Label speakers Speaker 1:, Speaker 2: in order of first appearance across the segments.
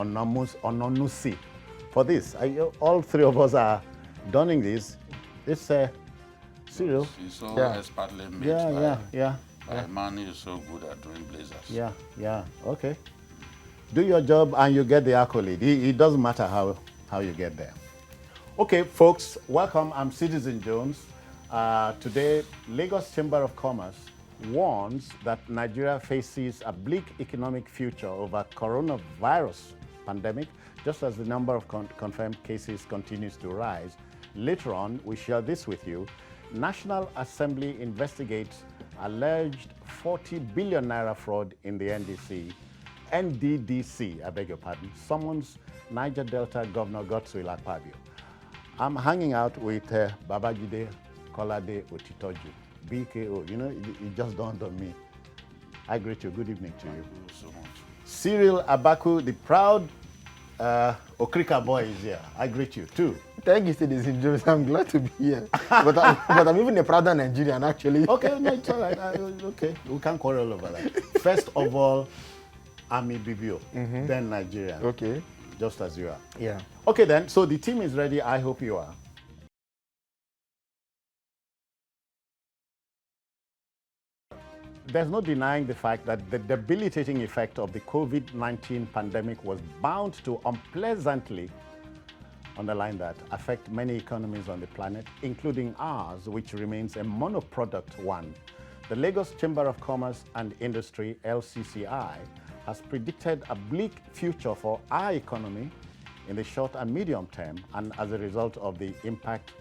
Speaker 1: Ononusi for this. All three of us are donning this. It's Cyril.
Speaker 2: It's so expertly made by a man who is so good at doing blazers.
Speaker 1: Okay. Do your job and you get the accolade. It doesn't matter how you get there. Okay, folks, welcome. I'm Citizen Jones. Today, Lagos Chamber of Commerce warns that Nigeria faces a bleak economic future over coronavirus pandemic, just as the number of confirmed cases continues to rise. Later on, we share this with you. National Assembly investigates alleged 40 billion naira fraud in the NDDC, I beg your pardon, summons Niger Delta Governor Godswill Akpabio. I'm hanging out with Babajide, Kolade-Otitoju, BKO. You know, it just dawned on me. I greet you. Good evening to you.
Speaker 2: Thank you so much.
Speaker 1: Cyril, Abaku, the proud Okrika boy is here. I greet you too.
Speaker 3: Thank you, Citizen Jones. I'm glad to be here. but I'm even a prouder Nigerian, actually.
Speaker 1: Okay, no, it's all right. Okay, we can't quarrel over that. First of all, Ami Bibio, then Nigeria.
Speaker 3: Okay.
Speaker 1: Just as you are.
Speaker 3: Yeah.
Speaker 1: Okay then, so the team is ready. I hope you are. There's no denying the fact that the debilitating effect of the COVID-19 pandemic was bound to unpleasantly, underline that, affect many economies on the planet, including ours, which remains a monoproduct one. The Lagos Chamber of Commerce and Industry, LCCI, has predicted a bleak future for our economy in the short and medium term, and as a result of the impact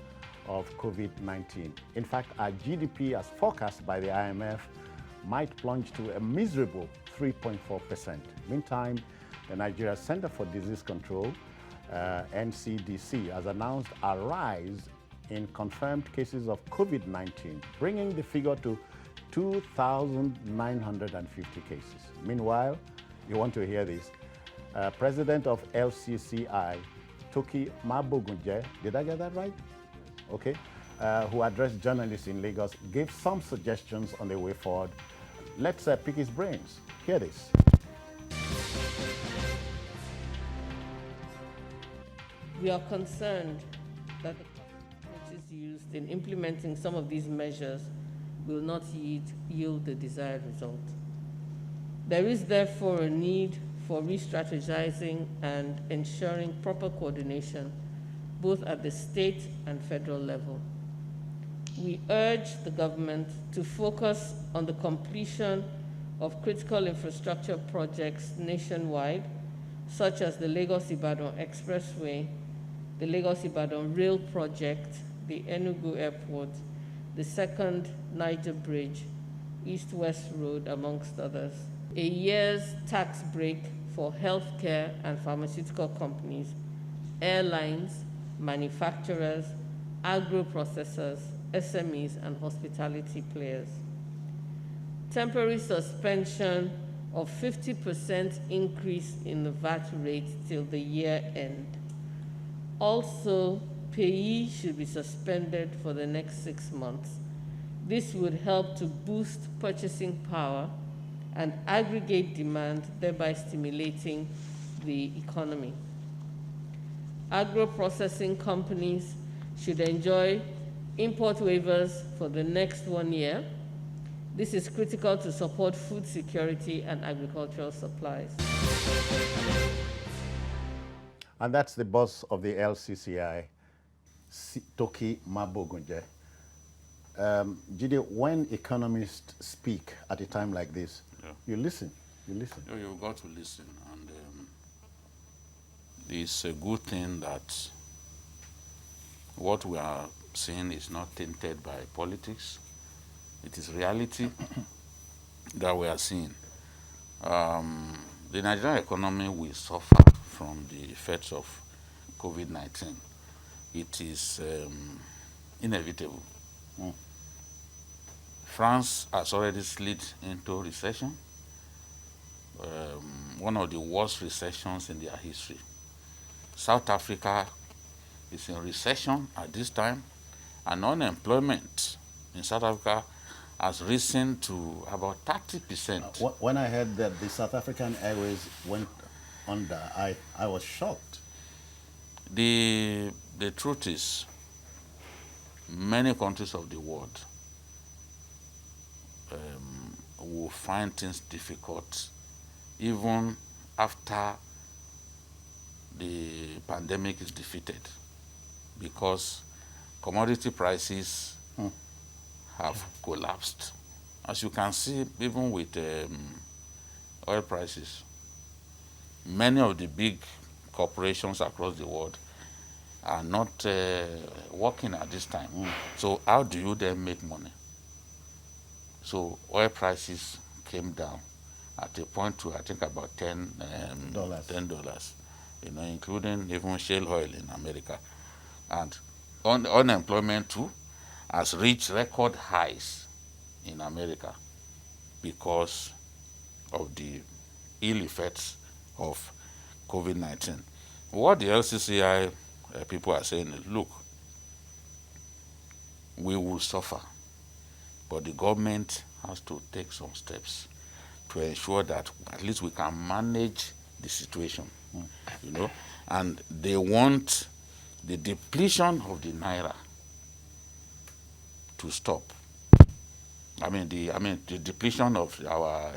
Speaker 1: of COVID-19. In fact, our GDP, as forecast by the IMF, might plunge to a miserable 3.4%. Meantime, the Nigeria Center for Disease Control, NDDC, has announced a rise in confirmed cases of COVID-19, bringing the figure to 2,950 cases. Meanwhile, you want to hear this, President of LCCI, Toki Mabogunje, did I get that right? Okay. Who addressed journalists in Lagos, gave some suggestions on the way forward. Let's pick his brains. Hear this.
Speaker 4: We are concerned that the approaches used in implementing some of these measures will not yield the desired result. There is therefore a need for re-strategizing and ensuring proper coordination, both at the state and federal level. We urge the government to focus on the completion of critical infrastructure projects nationwide, such as the Lagos-Ibadan Expressway, the Lagos-Ibadan Rail Project, the Enugu Airport, the second Niger Bridge, East-West Road, amongst others. A year's tax break for healthcare and pharmaceutical companies, airlines, manufacturers, agro-processors, SMEs, and hospitality players. Temporary suspension of 50% increase in the VAT rate till the year end. Also, payee should be suspended for the next 6 months. This would help to boost purchasing power and aggregate demand, thereby stimulating the economy. Agro-processing companies should enjoy import waivers for the next 1 year. This is critical to support food security and agricultural supplies.
Speaker 1: And that's the boss of the LCCI, Toki Mabogunje. Jide, when economists speak at a time like this, you listen.
Speaker 2: You've got to listen. And it's a good thing that what we are seeing is not tainted by politics. It is reality that we are seeing. The Nigerian economy will suffer from the effects of COVID-19. It is inevitable. France has already slid into recession, one of the worst recessions in their history. South Africa is in recession at this time, and unemployment in South Africa has risen to about 30%.
Speaker 1: When I heard that the South African Airways went under. I was shocked.
Speaker 2: The truth is, many countries of the world will find things difficult even after the pandemic is defeated, because commodity prices have collapsed. As you can see, even with oil prices, many of the big corporations across the world are not working at this time. So how do you then make money? So oil prices came down at a point to, I think, about $10, including even shale oil in America. And unemployment too has reached record highs in America because of the ill effects of COVID-19. What the LCCI people are saying is, look, we will suffer, but the government has to take some steps to ensure that at least we can manage the situation, and they want the depletion of the naira to stop. I mean the depletion of our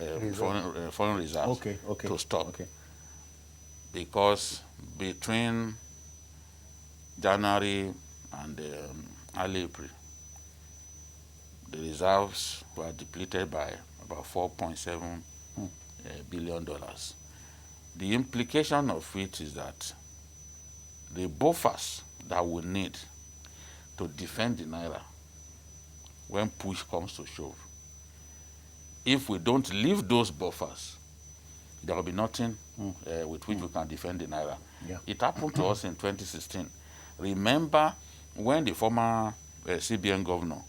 Speaker 2: foreign reserves to stop. Because between January and early April, the reserves were depleted by about $4.7 billion. The implication of it is that the buffers that we need to defend the naira when push comes to shove, if we don't leave those buffers, there will be nothing with which we can defend the naira.
Speaker 1: Yeah.
Speaker 2: It happened to us in 2016. Remember when the former CBN governor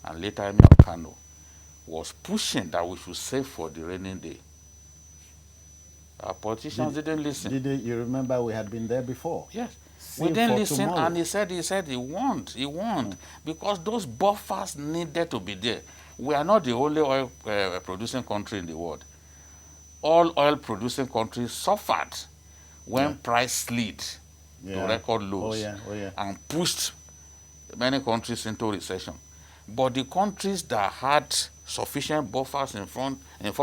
Speaker 2: and later Emir of Kano was pushing that we should save for the rainy day? Our politicians didn't listen.
Speaker 1: You remember we had been there before?
Speaker 2: Yes.
Speaker 1: Save
Speaker 2: We didn't
Speaker 1: for
Speaker 2: listen,
Speaker 1: tomorrow.
Speaker 2: and he said he won't, because those buffers needed to be there. We are not the only oil producing country in the world. All oil producing countries suffered when price slid to record lows and pushed many countries into recession. But the countries that had sufficient buffers in form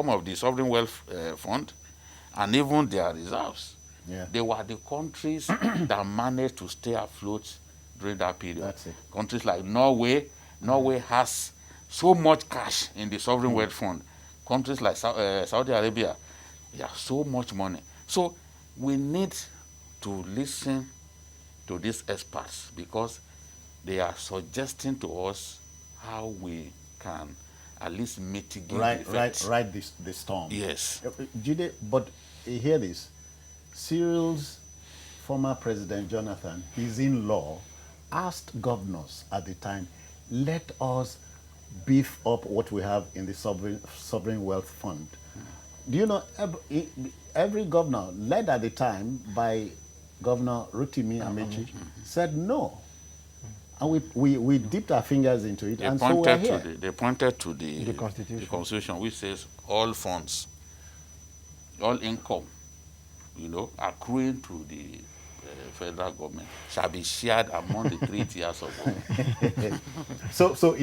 Speaker 2: of the sovereign wealth fund and even their reserves, they were the countries that managed to stay afloat during that period.
Speaker 1: That's it.
Speaker 2: Countries like Norway has so much cash in the sovereign wealth fund. Countries like Saudi Arabia, they have so much money. So we need to listen to these experts, because they are suggesting to us how we can at least mitigate the effects.
Speaker 1: Ride the storm.
Speaker 2: Yes.
Speaker 1: Jide, but hear this. Cyril's former president, Jonathan, his in-law, asked governors at the time, let us beef up what we have in the sovereign wealth fund. Do you know, every governor, led at the time by Governor Rotimi Amechi, said no. And we dipped our fingers into it, and so we're here.
Speaker 2: They pointed to the Constitution, which says all funds, all income, accruing to the federal government shall be shared among the 3 tiers of government.
Speaker 1: So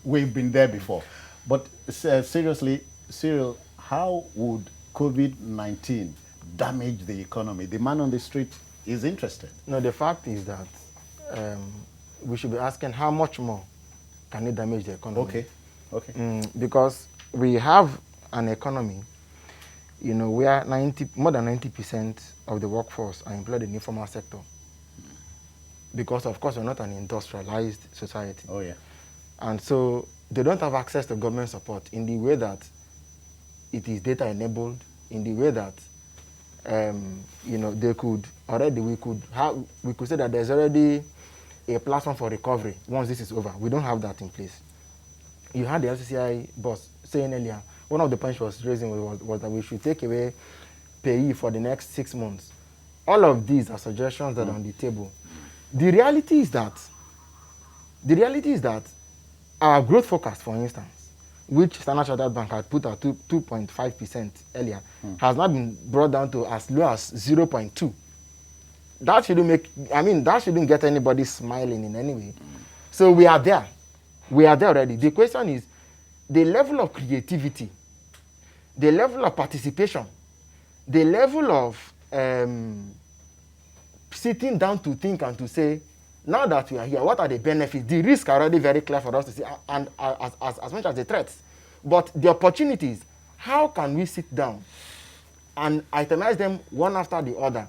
Speaker 1: we've been there before. But seriously, Cyril, how would COVID-19 damage the economy? The man on the street is interested.
Speaker 3: No, the fact is that we should be asking how much more can it damage the economy.
Speaker 1: Okay.
Speaker 3: Because we have an economy, where more than 90% of the workforce are employed in the informal sector. Because, of course, we're not an industrialized society.
Speaker 1: Oh, yeah.
Speaker 3: And so they don't have access to government support in the way that it is data enabled, in the way that, they could already, we could say that there's already a platform for recovery once this is over. We don't have that in place. You had the LCCI boss saying earlier, one of the points she was raising was that we should take away payee for the next 6 months. All of these are suggestions that are on the table. The reality is that our growth forecast, for instance, which Standard Chartered Bank had put at 2.5% earlier, has now been brought down to as low as 0.2. That shouldn't get anybody smiling in any way. So we are there. We are there already. The question is the level of creativity, the level of participation, the level of sitting down to think and to say, now that we are here, what are the benefits? The risks are already very clear for us to see, and as much as the threats. But the opportunities, how can we sit down and itemize them one after the other?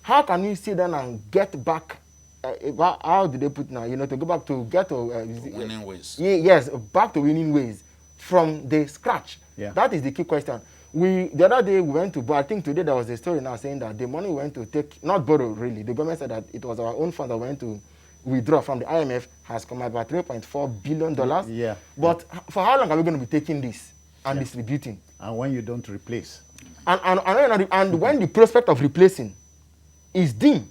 Speaker 3: How can we sit down and get back, how do they put now, to go back to get to...
Speaker 2: winning ways.
Speaker 3: Yes, back to winning ways from the scratch.
Speaker 1: Yeah.
Speaker 3: That is the key question. The other day we went to, but I think today there was a story now saying that the money we went to take, not borrow really, the government said that it was our own fund that went to withdraw from the IMF, has come at about $3.4 billion.
Speaker 1: Yeah.
Speaker 3: But for how long are we going to be taking this and distributing?
Speaker 1: And when you don't replace.
Speaker 3: And when the prospect of replacing is dim.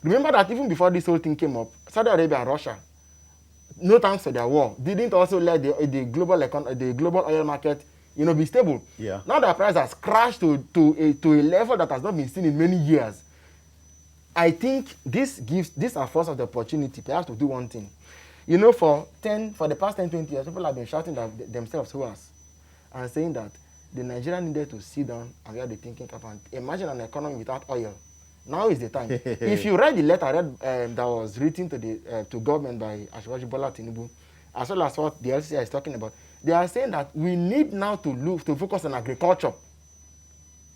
Speaker 3: Remember that even before this whole thing came up, Saudi Arabia and Russia, no thanks to their war, didn't also let the global oil market be stable.
Speaker 1: Yeah.
Speaker 3: Now the price has crashed to a level that has not been seen in many years. I think this affords us the opportunity perhaps to do one thing. For the past 10, 20 years, people have been shouting at themselves who us and saying that the Nigeria needed to sit down and get the thinking cap and imagine an economy without oil. Now is the time. If you read the letter that was written to government by Asiwaju Bola Tinubu, as well as what the LCC is talking about, they are saying that we need now to focus on agriculture.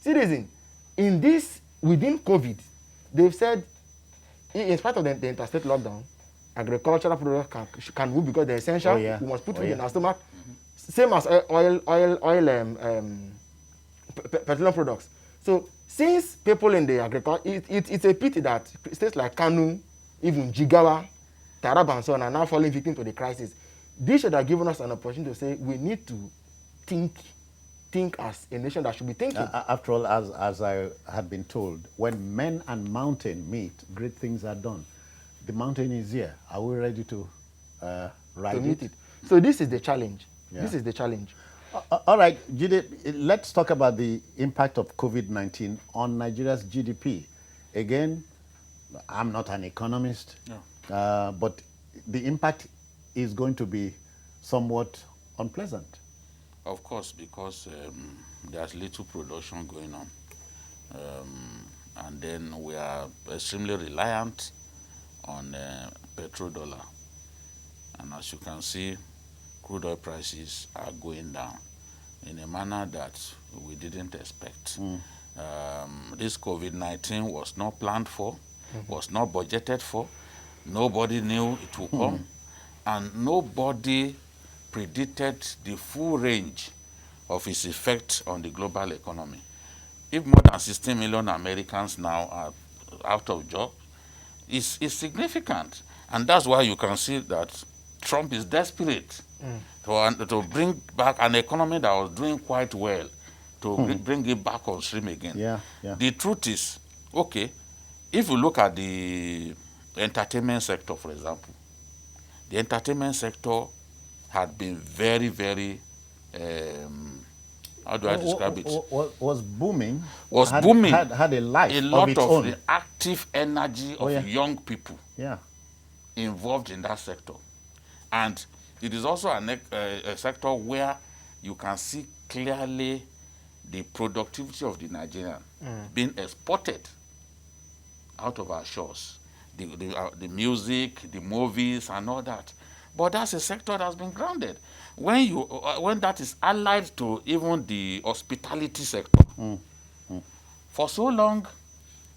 Speaker 3: Citizen, within COVID, they've said, in spite of the interstate lockdown, agricultural products can move because they're essential.
Speaker 1: Oh, yeah.
Speaker 3: We must put food in our stomach. Same as petroleum products. So since people in the agriculture, it's a pity that states like Kanu, even Jigawa, Taraba and so on are now falling victim to the crisis. This should have given us an opportunity to say we need to think as a nation that should be thinking.
Speaker 1: After all, as I had been told, when men and mountain meet, great things are done. The mountain is here. Are we ready to ride it?
Speaker 3: So this is the challenge.
Speaker 1: Yeah.
Speaker 3: This is the challenge.
Speaker 1: All right, Jide, let's talk about the impact of COVID-19 on Nigeria's GDP. Again, I'm not an economist, but the impact is going to be somewhat unpleasant.
Speaker 2: Of course, because there's little production going on. And then we are extremely reliant on petrodollar. And as you can see, crude oil prices are going down in a manner that we didn't expect. This COVID-19 was not planned for, was not budgeted for. Nobody knew it would come. And nobody predicted the full range of its effect on the global economy. If more than 16 million Americans now are out of job, it's significant. And that's why you can see that Trump is desperate to bring back an economy that was doing quite well, to bring it back on stream again.
Speaker 1: Yeah.
Speaker 2: The truth is, okay, if you look at the entertainment sector, for example, the entertainment sector had been very, very, how do I describe it?
Speaker 1: Was booming.
Speaker 2: Booming.
Speaker 1: Had a life
Speaker 2: a lot
Speaker 1: of its
Speaker 2: of
Speaker 1: own.
Speaker 2: the active energy of young people involved in that sector. And it is also a sector where you can see clearly the productivity of the Nigerian being exported out of our shores. The music, the movies, and all that. But that's a sector that's been grounded. When that is allied to even the hospitality sector, for so long,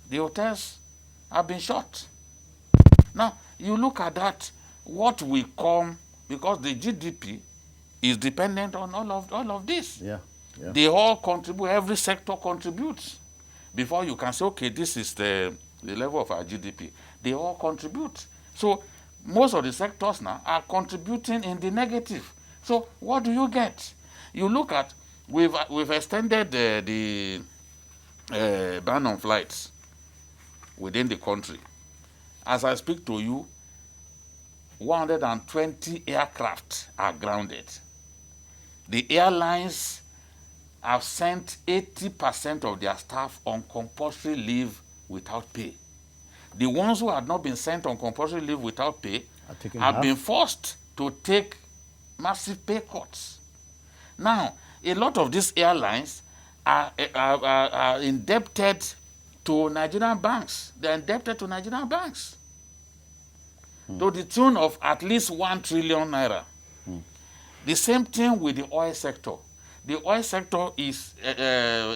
Speaker 2: the hotels have been shut. Now, you look at that, what will come, because the GDP is dependent on all of this.
Speaker 1: Yeah.
Speaker 2: They all contribute, every sector contributes. Before you can say, okay, this is the level of our GDP. They all contribute. So most of the sectors now are contributing in the negative. So what do you get? You look at, we've extended the ban on flights within the country. As I speak to you, 120 aircraft are grounded. The airlines have sent 80% of their staff on compulsory leave without pay. The ones who had not been sent on compulsory leave without pay have been forced to take massive pay cuts. Now, a lot of these airlines are indebted to Nigerian banks. They're indebted to Nigerian banks to the tune of at least 1 trillion naira. The same thing with the oil sector. The oil sector is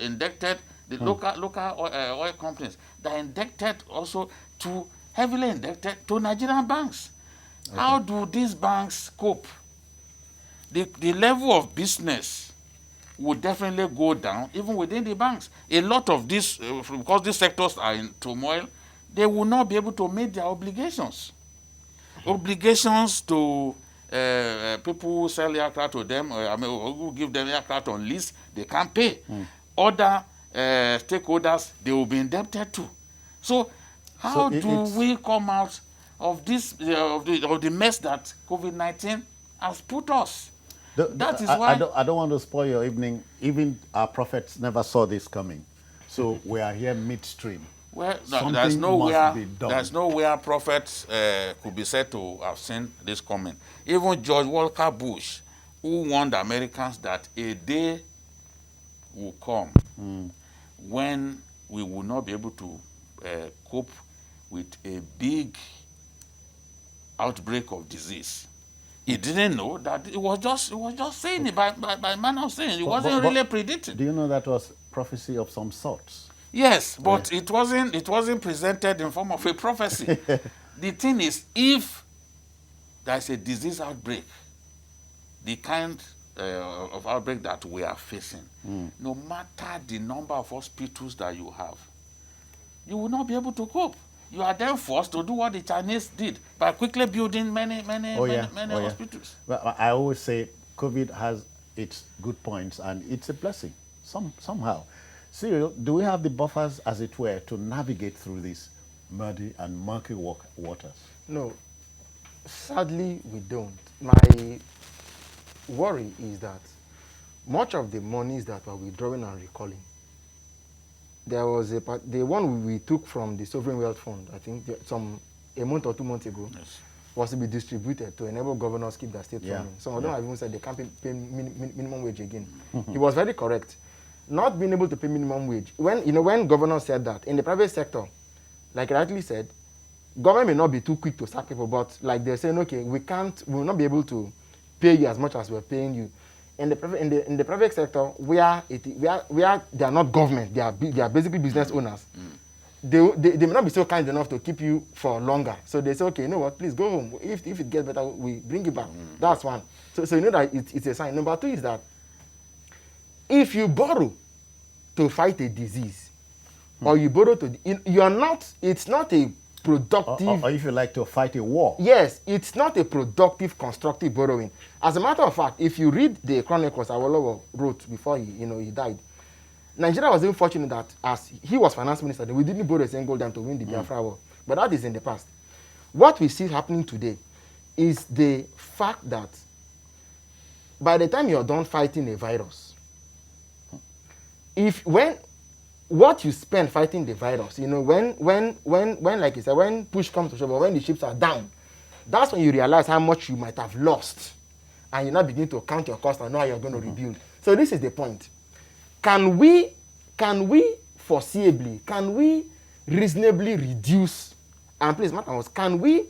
Speaker 2: indebted, the local oil companies, they're indebted also to, heavily indebted to Nigerian banks. Okay. How do these banks cope? The level of business would definitely go down even within the banks. A lot of this, because these sectors are in turmoil, they will not be able to meet their obligations. Obligations to people who sell aircraft to them, who give them aircraft on lease, they can't pay. Other stakeholders, they will be indebted to. So how do we come out of this, of the mess that COVID-19 has put us? That is why
Speaker 1: I don't want to spoil your evening. Even our prophets never saw this coming. So we are here midstream.
Speaker 2: Well, there's nowhere prophets could be said to have seen this coming. Even George Walker Bush, who warned Americans that a day will come when we will not be able to cope with a big outbreak of disease. He didn't know that it was just saying it by manner of saying it. It wasn't really predicted.
Speaker 1: Do you know that was prophecy of some sorts?
Speaker 2: Yes, but it wasn't presented in form of a prophecy. The thing is, if there's a disease outbreak, the kind of outbreak that we are facing, no matter the number of hospitals that you have, you will not be able to cope. You are then forced to do what the Chinese did by quickly building many hospitals.
Speaker 1: Well, I always say COVID has its good points and it's a blessing somehow. Cyril, do we have the buffers, as it were, to navigate through these muddy and murky waters?
Speaker 3: No, sadly we don't. My worry is that much of the monies that we're withdrawing and recalling, there was the one we took from the Sovereign Wealth Fund, I think a month or 2 months ago, was to be distributed to enable governors keep their state running. Some of them have even said they can't pay minimum wage again. He was very correct. Not being able to pay minimum wage. When governors said that, in the private sector, like I rightly said, government may not be too quick to sack people, but like they're saying, okay, we will not be able to pay you as much as we're paying you. In the private sector, where they are not government, they are basically business owners. They may not be so kind enough to keep you for longer. So they say, okay, you know what, please go home. If it gets better, we bring you back. That's one. So you know that it's a sign. Number two is that if you borrow to fight a disease, or you borrow it's not a productive...
Speaker 1: Or if you like to fight a war.
Speaker 3: Yes, it's not a productive, constructive borrowing. As a matter of fact, if you read the chronicles Awolowo wrote before he died, Nigeria was even fortunate that as he was finance minister, we didn't borrow a single dime to win the Biafra war. But that is in the past. What we see happening today is the fact that by the time you're done fighting a virus, when what you spend fighting the virus, when like you said, when push comes to shove, or when the chips are down, that's when you realize how much you might have lost, and you now begin to count your cost and know how you're going to rebuild. So this is the point. Can we foreseeably, can we reasonably reduce, and please, matter was, can we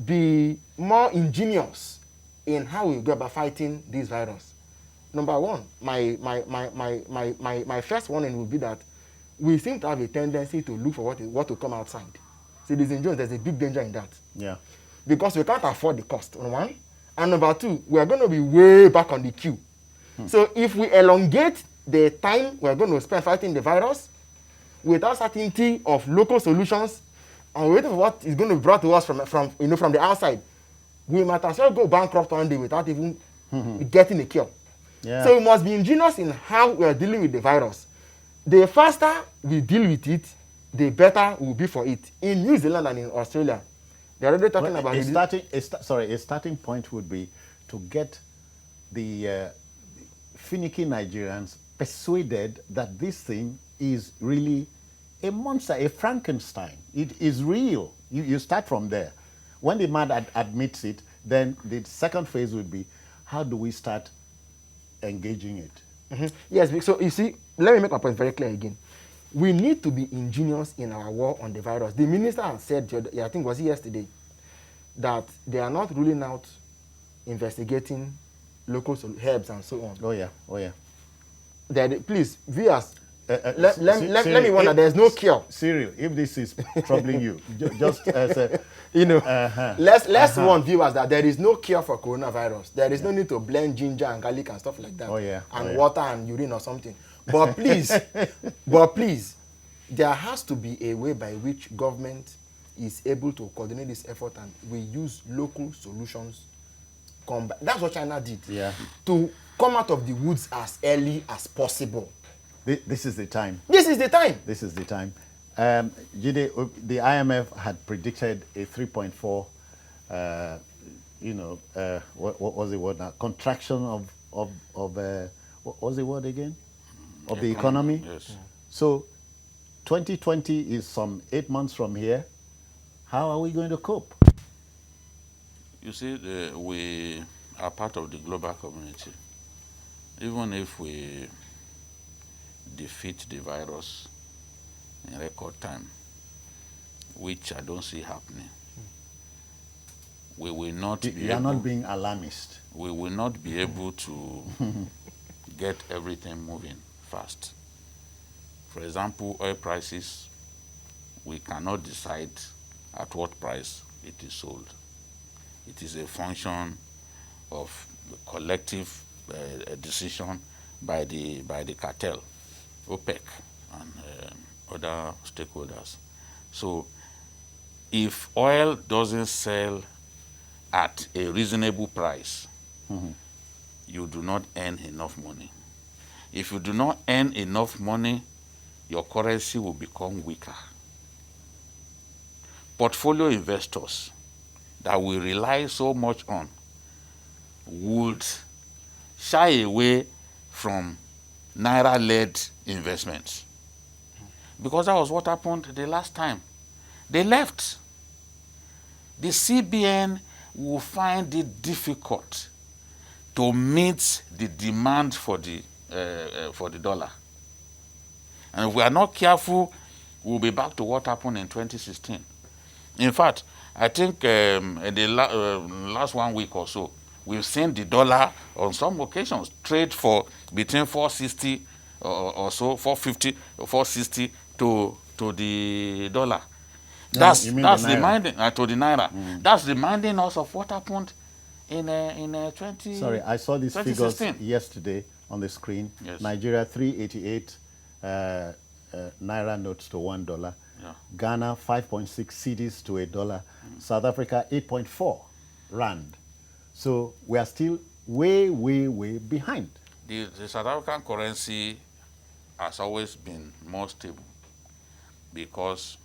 Speaker 3: be more ingenious in how we go about fighting this virus? Number one, my first warning would be that we seem to have a tendency to look for what to come outside. See, there's a big danger in that.
Speaker 1: Yeah.
Speaker 3: Because we can't afford the cost, on one. And number two, we are going to be way back on the queue. So if we elongate the time we're going to spend fighting the virus without certainty of local solutions and waiting for what is going to be brought to us from the outside, we might as well go bankrupt one day without even getting a cure. Yeah. So we must be ingenious in how we are dealing with the virus. The faster we deal with it, the better it will be for it. In New Zealand and in Australia, they're already talking about
Speaker 1: a starting point would be to get the finicky Nigerians persuaded that this thing is really a monster, a Frankenstein. It is real. You start from there. When the man admits it, then the second phase would be, how do we start engaging it?
Speaker 3: Yes, so you see, let me make my point very clear again. We need to be ingenious in our war on the virus. The minister has said, I think was it yesterday, that they are not ruling out investigating local herbs and so on.
Speaker 1: Oh yeah, oh yeah.
Speaker 3: Please, viewers, let me wonder, there's no cure.
Speaker 1: Cyril, if this is troubling you, just as a...
Speaker 3: let's warn viewers that there is no cure for coronavirus. There is no need to blend ginger and garlic and stuff like that.
Speaker 1: Oh yeah.
Speaker 3: And water and urine or something. But please, there has to be a way by which government is able to coordinate this effort and we use local solutions. That's what China did.
Speaker 1: Yeah.
Speaker 3: To come out of the woods as early as possible.
Speaker 1: This is the time.
Speaker 3: This is the time.
Speaker 1: This is the time. Jide, the IMF had predicted a 3.4, what was the word now? Contraction of what was the word again? Of the economy.
Speaker 2: Yes.
Speaker 1: So 2020 is some 8 months from here. How are we going to cope?
Speaker 2: You see, we are part of the global community. Even if we defeat the virus in record time, which I don't see happening, we will not be
Speaker 1: You are not being alarmist.
Speaker 2: we will not be able to get everything moving fast. For example, oil prices, we cannot decide at what price it is sold. It is a function of collective decision by the cartel, OPEC, and other stakeholders. So if oil doesn't sell at a reasonable price, you do not earn enough money. If you do not earn enough money, your currency will become weaker. Portfolio investors that we rely so much on would shy away from naira-led investments, because that was what happened the last time. They left. The CBN will find it difficult to meet the demand for the dollar. And if we are not careful, we'll be back to what happened in 2016. In fact, I think in the last 1 week or so, we've seen the dollar on some occasions trade for between 460 or so, 450 or 460 to the dollar. That's reminding to the naira. That's reminding us of what happened in 20.
Speaker 1: Sorry, I saw these figures yesterday on the screen.
Speaker 2: Yes.
Speaker 1: Nigeria 388 naira notes to $1.
Speaker 2: Yeah.
Speaker 1: Ghana 5.6 cedis to $1. South Africa 8.4 rand. So we are still way, way, way behind.
Speaker 2: The South African currency has always been more stable because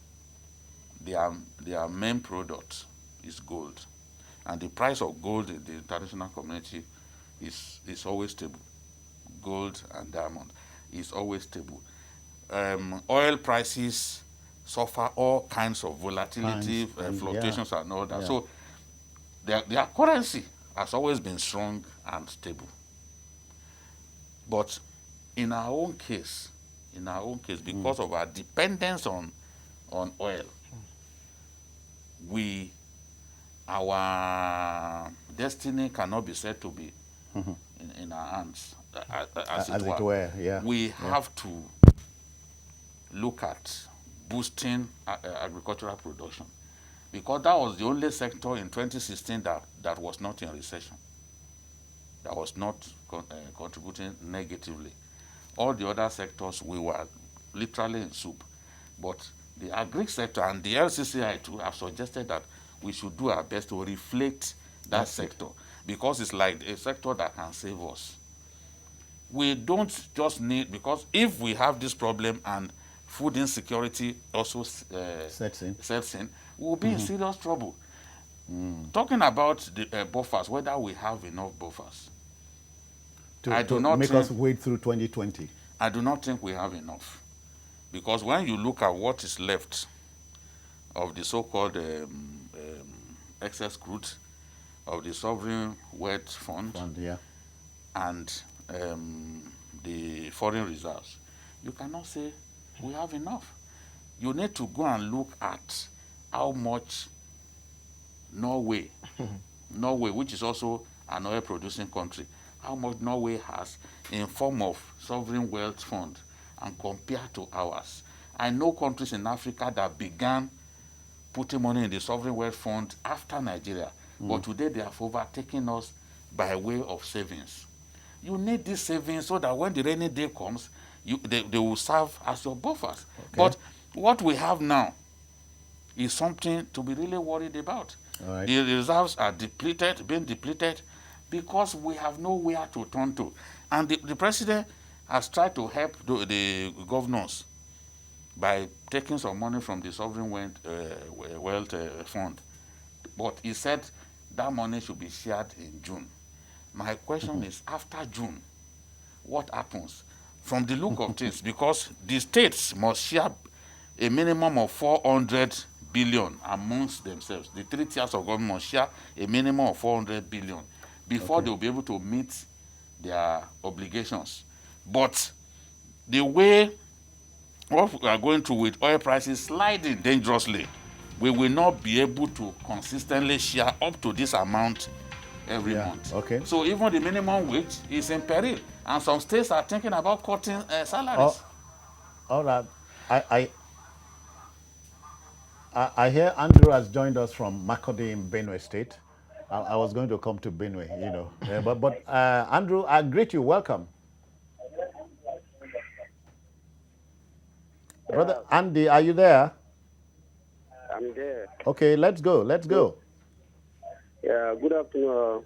Speaker 2: their main product is gold, and the price of gold in the international community is always stable. Gold and diamond is always stable. Oil prices suffer all kinds of volatility, fluctuations, and all that.
Speaker 1: Yeah.
Speaker 2: So their currency has always been strong and stable. But in our own case, because of our dependence on oil, our destiny cannot be said to be in our hands, as it were.
Speaker 1: Yeah.
Speaker 2: We have to look at boosting agricultural production, because that was the only sector in 2016 that was not in recession, that was not contributing negatively. All the other sectors, we were literally in soup. But the agri sector and the LCC too have suggested that we should do our best to reflect that sector, because it's like a sector that can save us. We don't just need, because if we have this problem and food insecurity also sets in, we'll be in serious trouble. Talking about the buffers, whether we have enough buffers,
Speaker 1: to make us wade through 2020?
Speaker 2: I do not think we have enough. Because when you look at what is left of the so-called excess crude, of the sovereign wealth fund,
Speaker 1: Yeah.
Speaker 2: and the foreign reserves, you cannot say we have enough. You need to go and look at how much Norway, which is also an oil-producing country, how much Norway has in form of sovereign wealth fund, and compare to ours. I know countries in Africa that began putting money in the sovereign wealth fund after Nigeria, but today they have overtaken us by way of savings. You need these savings so that when the rainy day comes, they will serve as your buffers. Okay. But what we have now is something to be really worried about.
Speaker 1: All right.
Speaker 2: The reserves are being depleted, because we have nowhere to turn to. And the president has tried to help the governors by taking some money from the sovereign wealth fund. But he said that money should be shared in June. My question is, after June, what happens? From the look of things, because the states must share a minimum of 400 billion amongst themselves. The 3 tiers of government must share a minimum of 400 billion before they'll be able to meet their obligations. But the way what we are going through with oil prices sliding dangerously, we will not be able to consistently share up to this amount every month.
Speaker 1: Okay.
Speaker 2: So even the minimum wage is in peril, and some states are thinking about cutting salaries.
Speaker 1: All right. I hear Andrew has joined us from Makodi in Benue State. I was going to come to Benue, you know. But Andrew, I greet you. Welcome. Brother Andy, are you there?
Speaker 5: I'm there.
Speaker 1: Okay, let's go.
Speaker 5: Yeah, good afternoon.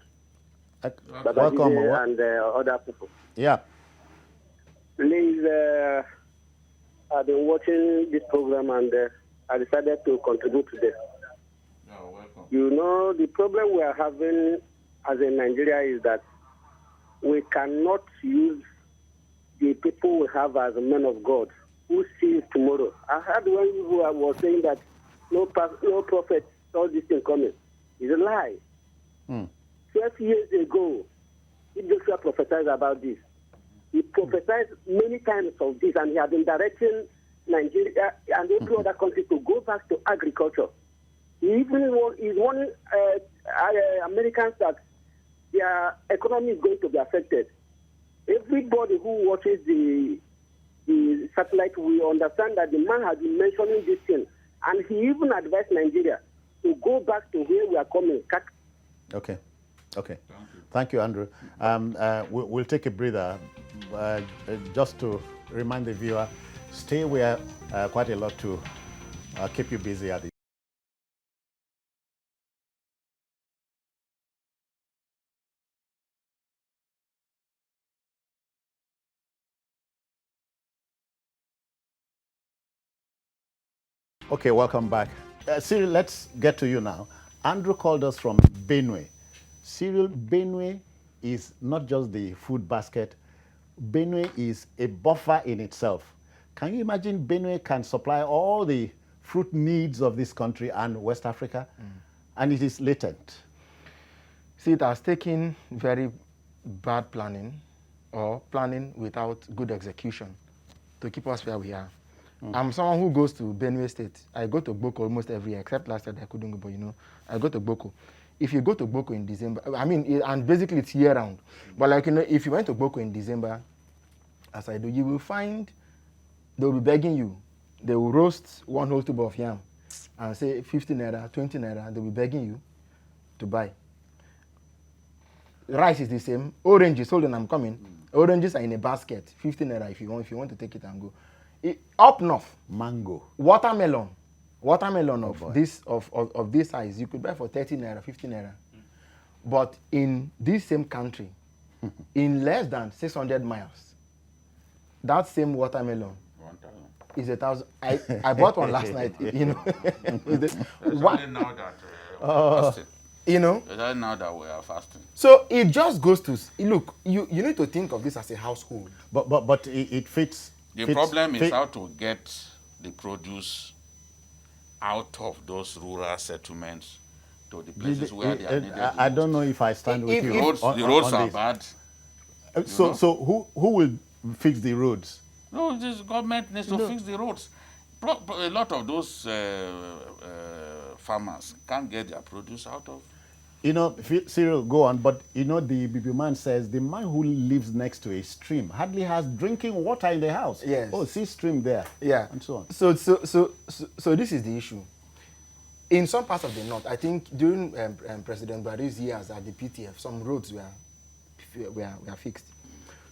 Speaker 1: Welcome.
Speaker 5: And other people.
Speaker 1: Yeah.
Speaker 5: Please, I've been watching this program, and I decided to contribute today.
Speaker 2: Oh, welcome.
Speaker 5: You know, the problem we are having as in Nigeria is that we cannot use the people we have as men of God who sees tomorrow. I heard when people were saying that no prophet saw this thing coming. It's a lie. 12 years ago, Joshua prophesied about this. He prophesied many times of this, and he has been directing Nigeria and every other country to go back to agriculture. He even is warning Americans that their economy is going to be affected. Everybody who watches the satellite will understand that the man has been mentioning this thing, and he even advised Nigeria to go back to where we are coming.
Speaker 1: Okay. Thank you, Andrew. We'll take a breather. Just to remind the viewer, stay where quite a lot to keep you busy at the Okay, welcome back. Cyril, let's get to you now. Andrew called us from Benue. Cyril, Benue is not just the food basket. Benue is a buffer in itself. Can you imagine Benue can supply all the fruit needs of this country and West Africa? And it is latent.
Speaker 3: See, it has taken very bad planning or planning without good execution to keep us where we are. I'm someone who goes to Benue State. I go to Boko almost every year, except last year I couldn't go, but you know, I go to Boko. If you go to Boko in December, and basically it's year round, but like, you know, if you went to Boko in December, as I do, you will find they will be begging you. They will roast one whole tube of yam and say 50 naira, 20 naira, they will be begging you to buy. Rice is the same. Oranges, hold on, I'm coming. Oranges are in a basket, 50 naira if you want to take it and go. Up north,
Speaker 1: mango,
Speaker 3: watermelon of this size, you could buy for 30 naira, 50 naira. But in this same country, in less than 600 miles, that same watermelon is 1,000. I bought one last night. You know,
Speaker 2: Especially now that
Speaker 3: You know?
Speaker 2: Right now that we are fasting.
Speaker 3: So it just goes to, look, you need to think of this as a household.
Speaker 1: But it fits.
Speaker 2: The problem is how to get the produce out of those rural settlements to the places where they are needed.
Speaker 1: I don't know if I stand with you.
Speaker 2: The roads are bad.
Speaker 1: So who will fix the roads?
Speaker 2: No, this government needs to fix the roads. A lot of those farmers can't get their produce out of.
Speaker 1: You know, Cyril, go on, but you know, the Bibi man says the man who lives next to a stream hardly has drinking water in the house.
Speaker 3: Yes.
Speaker 1: Oh, see stream there.
Speaker 3: Yeah.
Speaker 1: And so on.
Speaker 3: So this is the issue. In some parts of the north, I think during President Buhari's years at the PTF, some roads were fixed.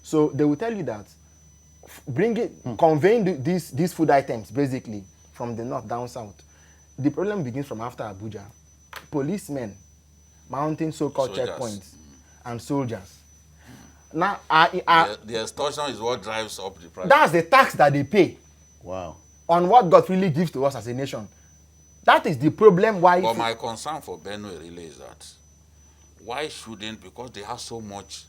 Speaker 3: So they will tell you that conveying these food items basically from the north down south, the problem begins from after Abuja. Policemen mounting so-called checkpoints and soldiers. Now,
Speaker 2: the extortion is what drives up the price.
Speaker 3: That's the tax that they pay.
Speaker 1: Wow.
Speaker 3: On what God really gives to us as a nation. That is the problem why...
Speaker 2: But my concern for Benue really is that why shouldn't, because they have so much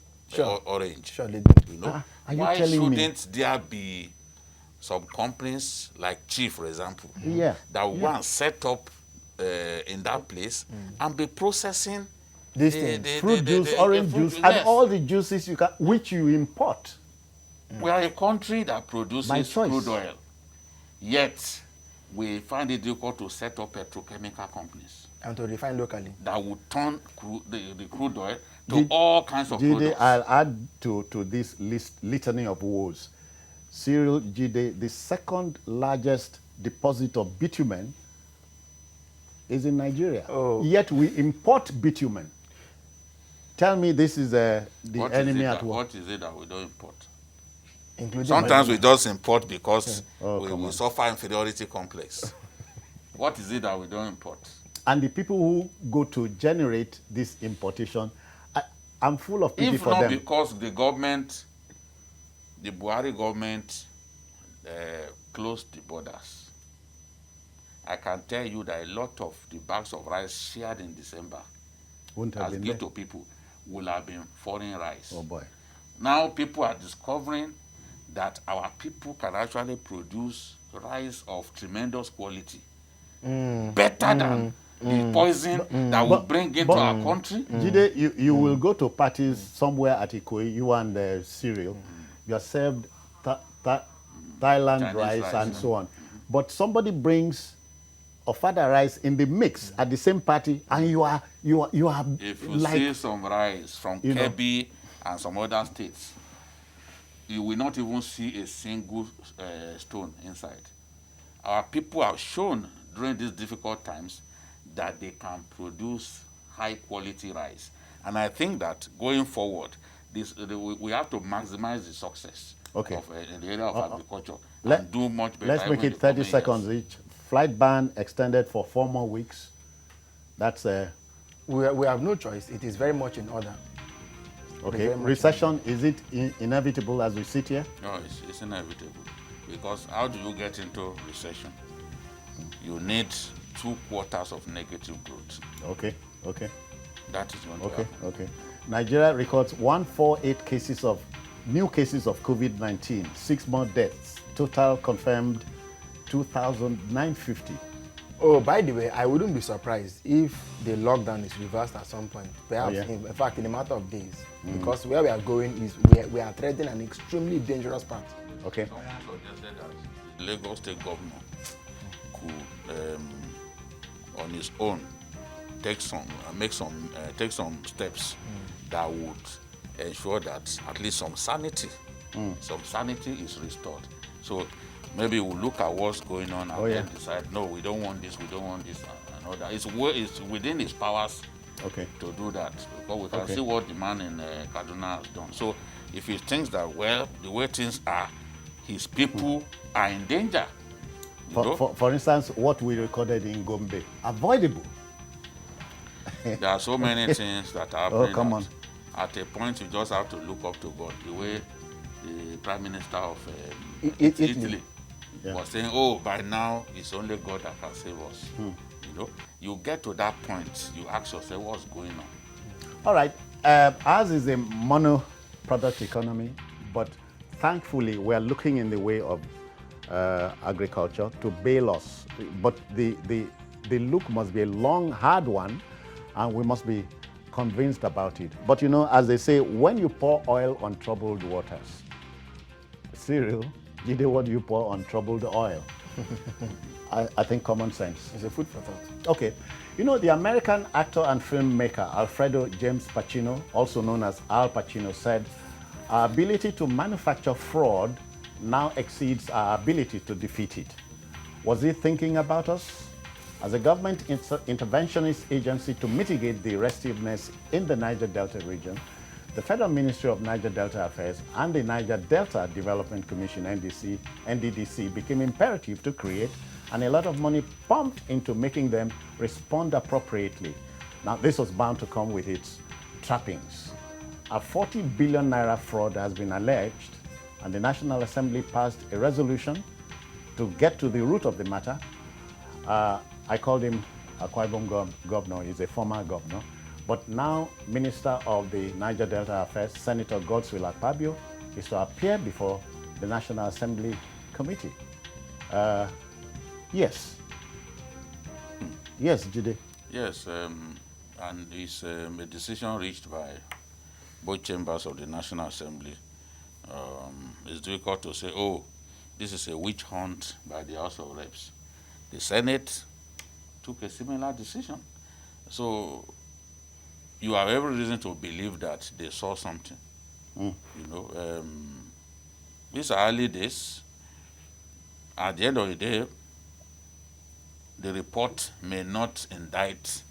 Speaker 2: orange,
Speaker 3: sure they do.
Speaker 2: You know,
Speaker 1: why
Speaker 2: shouldn't there be some companies like Chief, for example, that will set up in that place and be processing
Speaker 3: these things,
Speaker 1: fruit juice, orange juice, and all the juices which you import.
Speaker 2: We are a country that produces crude oil, yet we find it difficult to set up petrochemical companies
Speaker 3: and to refine locally
Speaker 2: that would turn the crude oil to all kinds of products.
Speaker 1: I'll add to this litany of woes. Cyril, Jide, the second largest deposit of bitumen is in Nigeria. Yet we import bitumen. Tell me this is the enemy at work.
Speaker 2: What is it that we don't import?
Speaker 3: Sometimes
Speaker 2: we just import because we suffer inferiority complex. What is it that we don't import?
Speaker 1: And the people who go to generate this importation, I'm full of pity for them.
Speaker 2: If not because the government, the Buhari government, closed the borders, I can tell you that a lot of the bags of rice shared in December as gift to people will have been foreign rice.
Speaker 1: Oh boy.
Speaker 2: Now people are discovering that our people can actually produce rice of tremendous quality, better than the poison that we bring into our country.
Speaker 1: Jide, you will go to parties somewhere at Ikoyi, you and Cyril, you are served Thailand
Speaker 2: Chinese
Speaker 1: rice and so on. But somebody brings Ofada rice in the mix at the same party, and you are
Speaker 2: if you
Speaker 1: like,
Speaker 2: see some rice from Kebbi and some other states, you will not even see a single stone inside. Our people have shown during these difficult times that they can produce high quality rice. And I think that going forward, we have to maximize the success of, in the area of agriculture and do much better.
Speaker 1: Let's make it 30 seconds each. Flight ban extended for 4 more weeks. That's
Speaker 3: we have no choice. It is very much in order.
Speaker 1: Okay. Recession, is it inevitable as we sit here?
Speaker 2: No, it's inevitable. Because how do you get into recession? You need 2 quarters of negative growth.
Speaker 1: Okay.
Speaker 2: That is going to happen.
Speaker 1: Okay. Nigeria records 148 new cases of COVID-19, 6 more deaths. Total confirmed 2,950.
Speaker 3: Oh, by the way, I wouldn't be surprised if the lockdown is reversed at some point. Perhaps, in fact, in a matter of days. Because where we are going is we are treading an extremely dangerous path.
Speaker 1: Okay.
Speaker 2: Someone suggested that the Lagos State governor could, on his own, take some steps that would ensure that at least some sanity is restored. So maybe we'll look at what's going on and then decide, no, we don't want this, and all that. It's within his powers to do that, because we can see what the man in Kaduna has done. So if he thinks that, well, the way things are, his people are in danger.
Speaker 1: For instance, what we recorded in Gombe, avoidable.
Speaker 2: There are so many things that are happening.
Speaker 1: Oh, come on.
Speaker 2: At a point, you just have to look up to God. The way the Prime Minister of Italy was saying, oh, by now, it's only God that can save us. You know, you get to that point, you ask yourself, what's going on?
Speaker 1: All right. Ours is a mono-product economy, but thankfully we are looking in the way of agriculture to bail us. But the look must be a long, hard one, and we must be convinced about it. But you know, as they say, when you pour oil on troubled waters, Cyril, what do you pour on troubled oil? I think common sense.
Speaker 3: It's a food for thought.
Speaker 1: Okay. You know, the American actor and filmmaker Alfredo James Pacino, also known as Al Pacino, said, "Our ability to manufacture fraud now exceeds our ability to defeat it." Was he thinking about us? As a government interventionist agency to mitigate the restiveness in the Niger Delta region, the Federal Ministry of Niger Delta Affairs and the Niger Delta Development Commission, NDDC, became imperative to create, and a lot of money pumped into making them respond appropriately. Now, this was bound to come with its trappings. A 40 billion naira fraud has been alleged, and the National Assembly passed a resolution to get to the root of the matter. I called him Akwa Ibom governor. He's a former governor. But now, Minister of the Niger Delta Affairs, Senator Godswill Akpabio, is to appear before the National Assembly Committee. Yes. Yes, Jide.
Speaker 2: Yes, and it's a decision reached by both chambers of the National Assembly. It's difficult to say, oh, this is a witch hunt by the House of Reps. The Senate took a similar decision. So you have every reason to believe that they saw something. You know, these are early days. At the end of the day, the report may not indict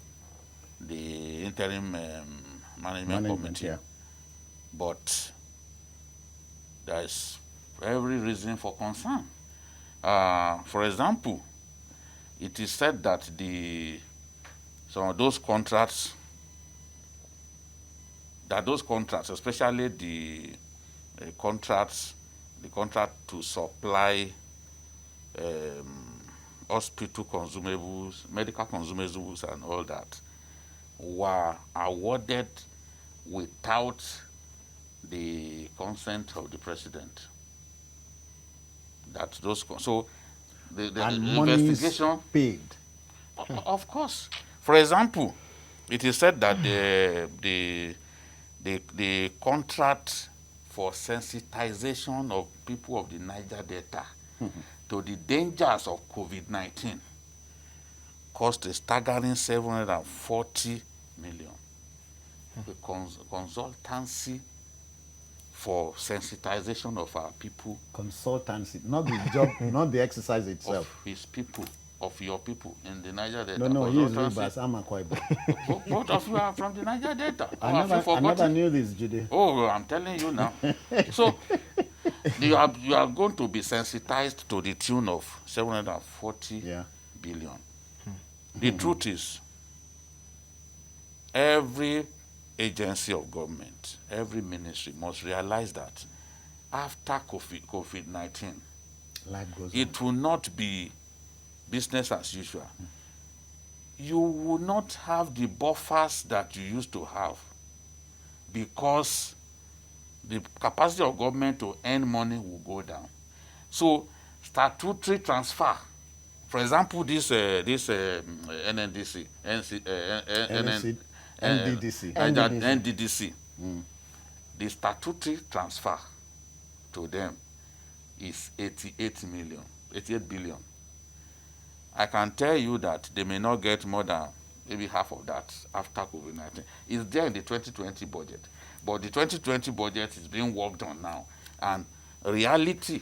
Speaker 2: the interim management committee,
Speaker 1: yeah.
Speaker 2: but there is every reason for concern. For example, it is said that some of those contracts, especially the contract to supply hospital consumables, medical consumables and all that, were awarded without the consent of the president. So the investigation
Speaker 1: paid.
Speaker 2: Of course. For example, it is said that the contract for sensitization of people of the Niger Delta to the dangers of COVID-19 cost a staggering 740 million. The consultancy for sensitization of our people.
Speaker 1: Consultancy, not the job, not the exercise itself.
Speaker 2: Of his people, of your people in the Niger Delta.
Speaker 1: No, he is Rivers, I'm Akwa Ibom.
Speaker 2: Both of you are from the Niger Delta.
Speaker 1: I never knew this, Judy.
Speaker 2: Oh, I'm telling you now. So you are going to be sensitized to the tune of 740 billion. The truth is, every agency of government, every ministry must realize that after COVID-19, it will not be business as usual. You will not have the buffers that you used to have, because the capacity of government to earn money will go down. So statutory transfer, for example, this NDDC, the statutory transfer to them is 88 billion. I can tell you that they may not get more than maybe half of that after COVID-19. It's there in the 2020 budget. But the 2020 budget is being worked on now. And reality,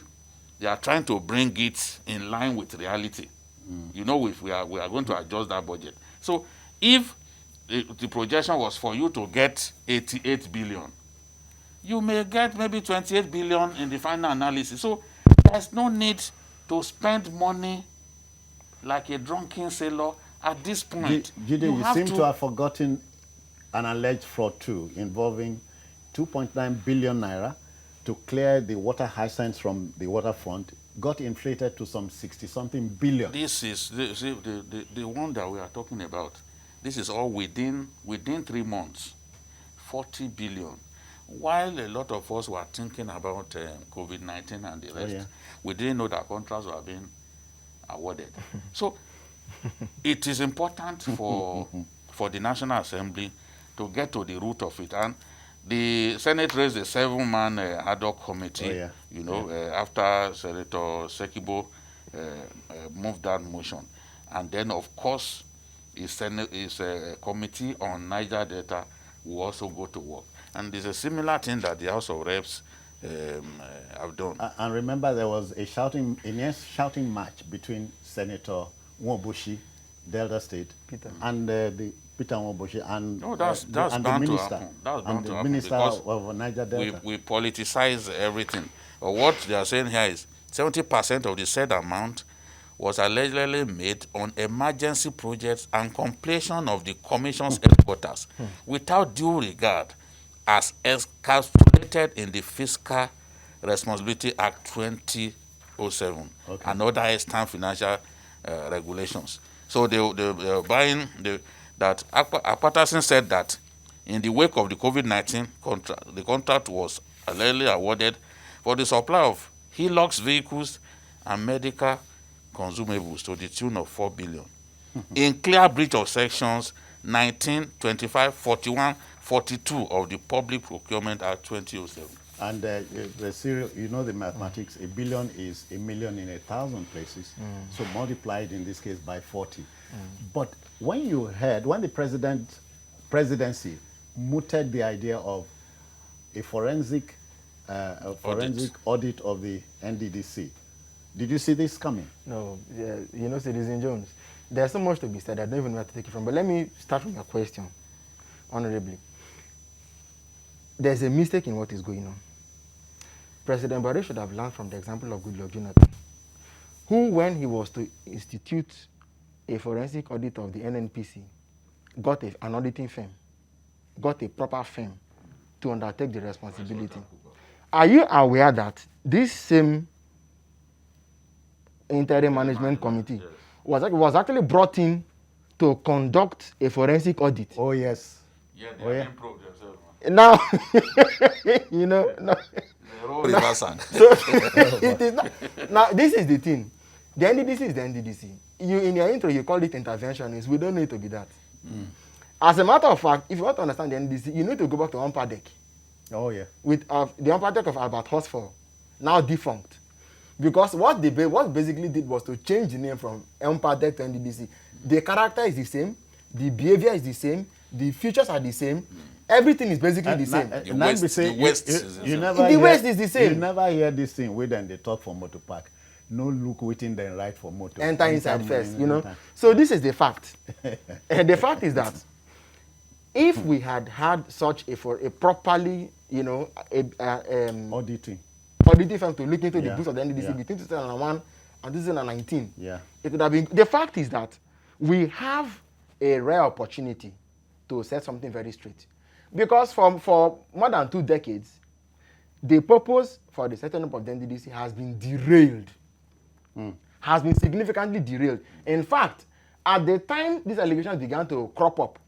Speaker 2: they are trying to bring it in line with reality. You know, if we are going to adjust that budget. So if the projection was for you to get 88 billion, you may get maybe 28 billion in the final analysis. So there's no need to spend money like a drunken sailor at this point.
Speaker 1: You seem to have forgotten an alleged fraud too, involving 2.9 billion naira to clear the water hyacinths from the waterfront got inflated to some 60-something billion.
Speaker 2: This is the one that we are talking about. This is all within 3 months, 40 billion. While a lot of us were thinking about COVID-19 and the rest, we didn't know that contracts were being awarded. So it is important for the National Assembly to get to the root of it. And the Senate raised a 7-man ad hoc committee, after Senator Sekibo moved that motion. And then, of course, his committee on Niger Delta will also go to work. And there's a similar thing that the House of Reps have done.
Speaker 1: And remember, there was a shouting match between Senator Nwobushi, Delta State, and the Peter Nwobushi and,
Speaker 2: that's
Speaker 1: and
Speaker 2: bound
Speaker 1: the
Speaker 2: to
Speaker 1: minister,
Speaker 2: happen. That's bound
Speaker 1: and
Speaker 2: to
Speaker 1: the
Speaker 2: happen
Speaker 1: minister of Niger Delta.
Speaker 2: We politicize everything. But what they are saying here is 70% of the said amount was allegedly made on emergency projects and completion of the Commission's headquarters without due regard as encapsulated in the Fiscal Responsibility Act 2007 and other extant financial regulations. So they were buying that. Patterson said that in the wake of the COVID-19 contract, the contract was allegedly awarded for the supply of Hilux vehicles and medical consumables to the tune of 4 billion in clear breach of sections 19, 25, 41, 42 of the Public Procurement Act 2007.
Speaker 1: And the Cyril, you know the mathematics, a billion is a million in 1,000 places. So multiplied in this case by 40. But when the presidency mooted the idea of a forensic audit of the NDDC, did you see this coming?
Speaker 3: No, Citizen Jones, there's so much to be said. I don't even know where to take it from. But let me start from your question, honorably. There's a mistake in what is going on. President Buhari should have learned from the example of Goodluck Jonathan, who, when he was to institute a forensic audit of the NNPC, got an auditing firm, got a proper firm to undertake the responsibility. Are you aware that this same interim management committee was actually brought in to conduct a forensic audit?
Speaker 1: Oh, yes.
Speaker 2: Yeah, they improved themselves.
Speaker 3: Now, it is not. Now, this is the thing. The NDDC is the NDDC. You, in your intro, you call it interventionist. We don't need to be that. As a matter of fact, if you want to understand the NDDC, you need to go back to Umpadek.
Speaker 1: Oh, yeah.
Speaker 3: With the Umpadek of Albert Horsfall, now defunct. Because what basically did was to change the name from Umpadek to NDDC. The character is the same, the behavior is the same, the features are the same. Everything is basically the same.
Speaker 2: The West is
Speaker 3: the same.
Speaker 1: You never hear this thing where then they talk for motor park. No look waiting then right for motor.
Speaker 3: Enter inside first, So this is the fact. And the fact is that if we had such a properly,
Speaker 1: auditing
Speaker 3: firm to look into the books of the NDDC between 2001 and 2019, it would have been. The fact is that we have a rare opportunity to set something very straight. Because for more than 2 decades, the purpose for the setting up of the NDDC has been derailed. Has been significantly derailed. In fact, at the time these allegations began to crop up,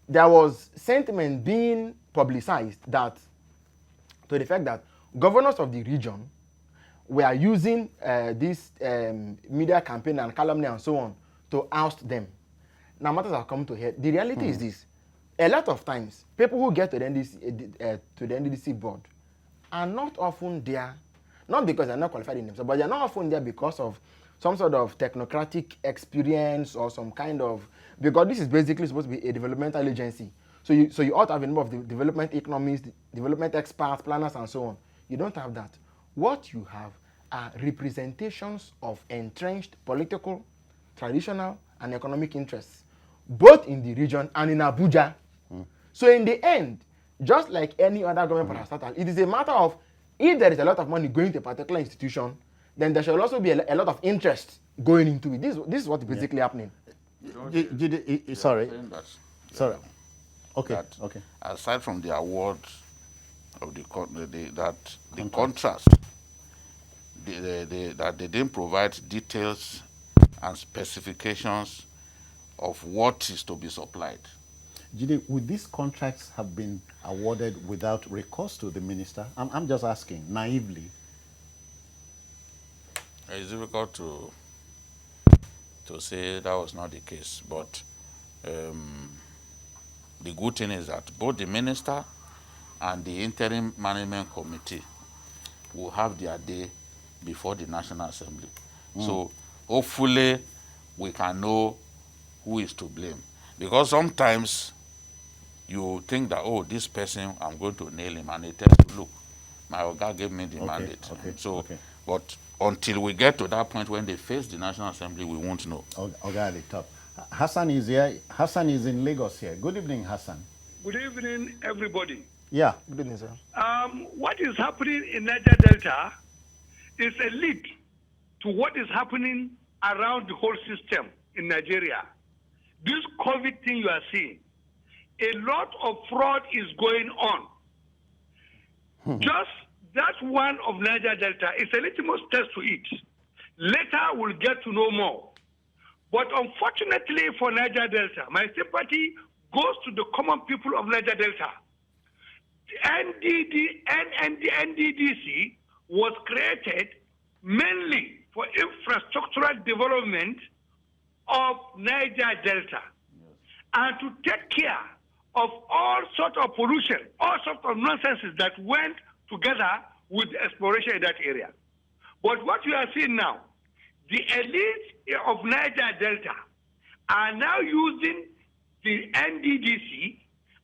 Speaker 3: there was sentiment being publicized to the fact that governors of the region were using this media campaign and calumny and so on to oust them. Now matters have come to head. The reality is this. A lot of times, people who get to the NDDC board are not often there, not because they're not qualified in themselves, but they're not often there because of some sort of technocratic experience or some kind of, because this is basically supposed to be a developmental agency. So you ought to have a number of development economists, development experts, planners, and so on. You don't have that. What you have are representations of entrenched political, traditional, and economic interests, both in the region and in Abuja. So in the end, just like any other government parastatal, it is a matter of, if there is a lot of money going to a particular institution, then there should also be a lot of interest going into it. This is what is basically happening.
Speaker 1: Sorry.
Speaker 2: Okay. Aside from the award of the contrast, that they didn't provide details and specifications of what is to be supplied.
Speaker 1: Jide, would these contracts have been awarded without recourse to the minister? I'm just asking, naively.
Speaker 2: It's difficult to say that was not the case, but the good thing is that both the minister and the interim management committee will have their day before the National Assembly. So hopefully we can know who is to blame. Because sometimes you think that, oh, this person, I'm going to nail him, and he tells you, look, my Oga gave me the mandate. But until we get to that point when they face the National Assembly, we won't know.
Speaker 1: Oga at the top. Hassan is here. Hassan is in Lagos here. Good evening, Hassan.
Speaker 6: Good evening, everybody.
Speaker 1: Yeah.
Speaker 3: Good evening, sir.
Speaker 6: What is happening in Niger Delta is a lead to what is happening around the whole system in Nigeria. This COVID thing you are seeing, a lot of fraud is going on. Just that one of Niger Delta is a litmus test to it. Later, we'll get to know more. But unfortunately for Niger Delta, my sympathy goes to the common people of Niger Delta. NDDC was created mainly for infrastructural development of Niger Delta and to take care of all sorts of pollution, all sorts of nonsenses that went together with exploration in that area. But what we are seeing now, the elite of Niger Delta are now using the NDDC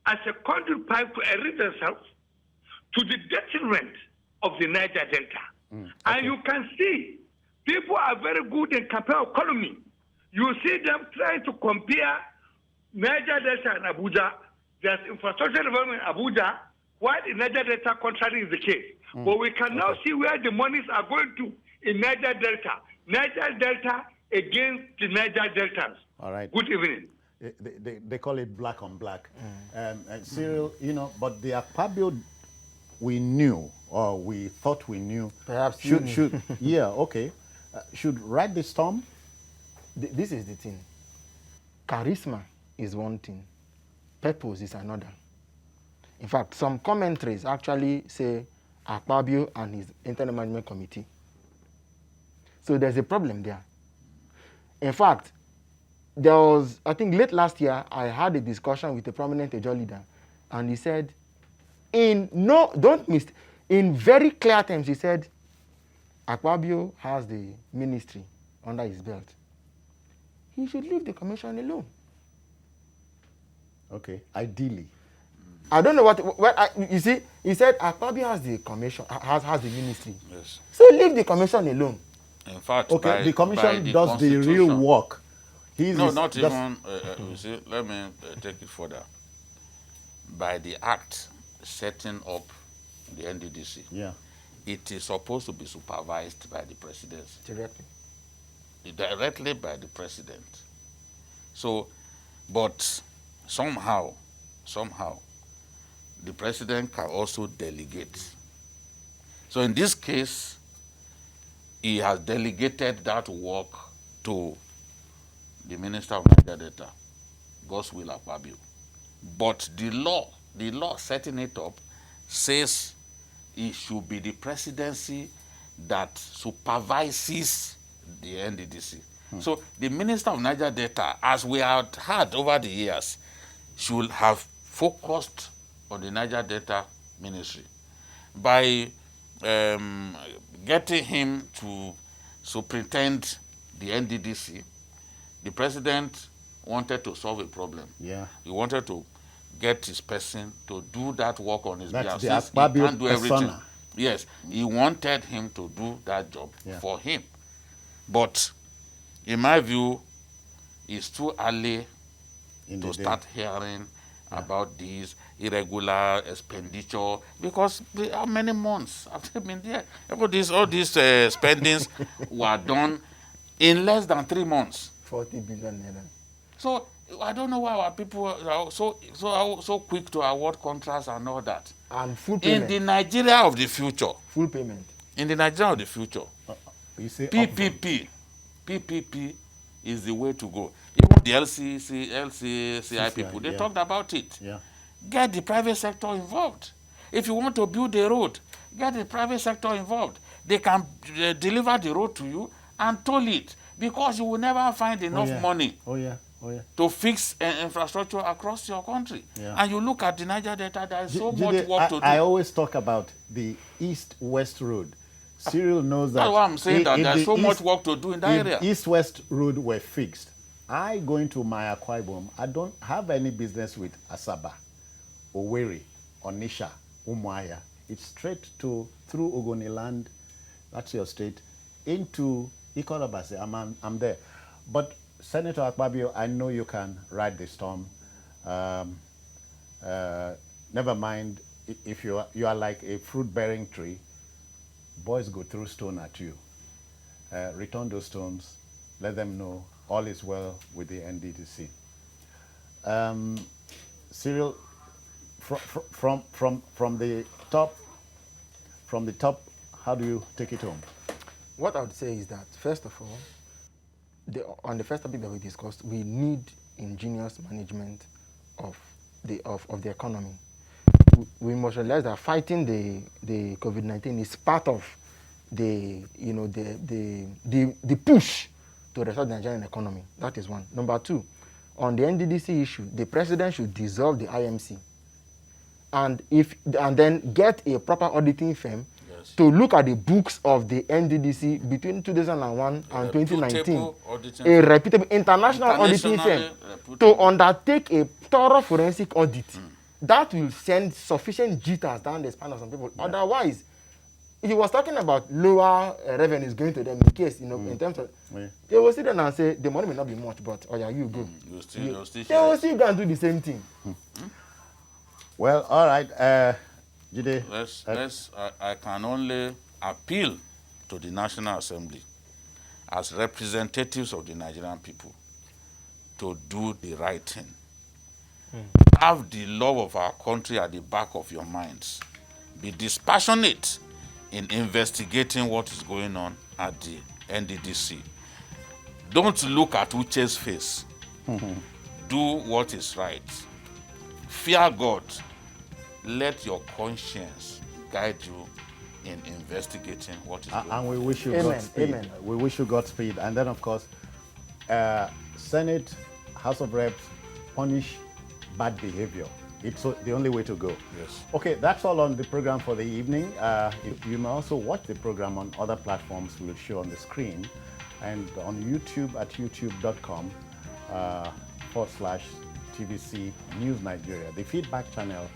Speaker 6: as a conduit pipe to enrich themselves to the detriment of the Niger Delta. And you can see people are very good in compare economy. You see them trying to compare Niger Delta and Abuja. There's infrastructure development in Abuja, while in Niger Delta contrary is the case. But we can now see where the monies are going to in Niger Delta. Niger Delta against the Niger Deltans.
Speaker 1: All right.
Speaker 6: Good evening.
Speaker 1: They call it black on black. Cyril, you know, but the Akpabio we knew, or we thought we knew,
Speaker 3: Perhaps
Speaker 1: should yeah, okay, should ride the storm.
Speaker 3: This is the thing. Charisma is one thing. Purpose is another. In fact, some commentaries actually say Akpabio and his internal management committee. So there's a problem there. In fact, there was, I think late last year, I had a discussion with a prominent Ejo leader, and he said, in very clear terms, he said, Akpabio has the ministry under his belt. He should leave the commission alone.
Speaker 1: Okay, ideally.
Speaker 3: I don't know you see, he said Akpabio has the commission, has the ministry.
Speaker 2: Yes.
Speaker 3: So leave the commission alone.
Speaker 2: In fact,
Speaker 1: okay, the commission does the real work.
Speaker 2: Not even, you see, let me take it further. By the act setting up the NDDC,
Speaker 1: yeah,
Speaker 2: it is supposed to be supervised by the presidency.
Speaker 3: Directly
Speaker 2: by the president. So, but somehow, the president can also delegate. So in this case, he has delegated that work to the Minister of Niger Delta, Godswill Akpabio. But the law setting it up says it should be the presidency that supervises the NDDC. So the Minister of Niger Delta, as we have had over the years, should have focused on the Niger Delta Ministry. By getting him to superintend the NDDC, the president wanted to solve a problem.
Speaker 1: Yeah.
Speaker 2: He wanted to get his person to do that work on his behalf.
Speaker 1: That's the
Speaker 2: Since he can't do
Speaker 1: Akpabio
Speaker 2: everything.
Speaker 1: persona.
Speaker 2: Yes, he wanted him to do that job for him. But in my view, it's too early to start hearing about these irregular expenditure, because how many months have they been there? All these spendings were done in less than 3 months.
Speaker 3: 40 billion naira.
Speaker 2: So I don't know why our people are so quick to award contracts and all that.
Speaker 3: And full payment.
Speaker 2: In the Nigeria of the future,
Speaker 3: Full payment.
Speaker 2: In the Nigeria of the future,
Speaker 1: You say
Speaker 2: PPP is the way to go. Even the LCCI people, they talked about it.
Speaker 1: Yeah.
Speaker 2: Get the private sector involved. If you want to build a road, get the private sector involved. They can deliver the road to you and toll it, because you will never find enough money to fix infrastructure across your country. Yeah. And you look at the Niger Delta, there is so much work to do.
Speaker 1: I always talk about the east-west road. Cyril knows that.
Speaker 2: That's why I'm saying that there's so much work to do in that area.
Speaker 1: If east-west road were fixed, I going to my Akwa Ibom, I don't have any business with Asaba, Owerri, Onitsha, Umuahia. It's straight through Ogoniland, that's your state, into Ikolabase. I'm there. But Senator Akpabio, I know you can ride the storm. Never mind if you are like a fruit-bearing tree. Boys go throw stone at you. Return those stones. Let them know all is well with the NDDC. Cyril, from the top, how do you take it home?
Speaker 3: What I would say is that, first of all, on the first topic that we discussed, we need ingenious management of the economy. We must realize that fighting the COVID-19 is part of the push to restore the Nigerian economy. That is one. Number two, on the NDDC issue, the president should dissolve the IMC, and then get a proper auditing firm to look at the books of the NDDC between 2001 and 2019, a reputable international auditing firm, to undertake a thorough forensic audit. That will send sufficient jitters down the spine of some people. Yeah. Otherwise, if he was talking about lower revenues going to them in case, in terms of, they will sit down and say, the money may not be much, but, you go. They will still go and do the same thing.
Speaker 1: Well, all right, Jide.
Speaker 2: I can only appeal to the National Assembly as representatives of the Nigerian people to do the right thing. Have the love of our country at the back of your minds. Be dispassionate in investigating what is going on at the NDDC. Don't look at Uche's face. Do what is right. Fear God. Let your conscience guide you in investigating what is going on.
Speaker 1: And we wish you Godspeed. Amen. We wish you Godspeed. And then, of course, Senate, House of Reps, punish bad behavior. It's the only way to go.
Speaker 2: Yes.
Speaker 1: Okay, that's all on the program for the evening. You may also watch the program on other platforms we'll show on the screen, and on YouTube at youtube.com/TVC News Nigeria. The feedback channel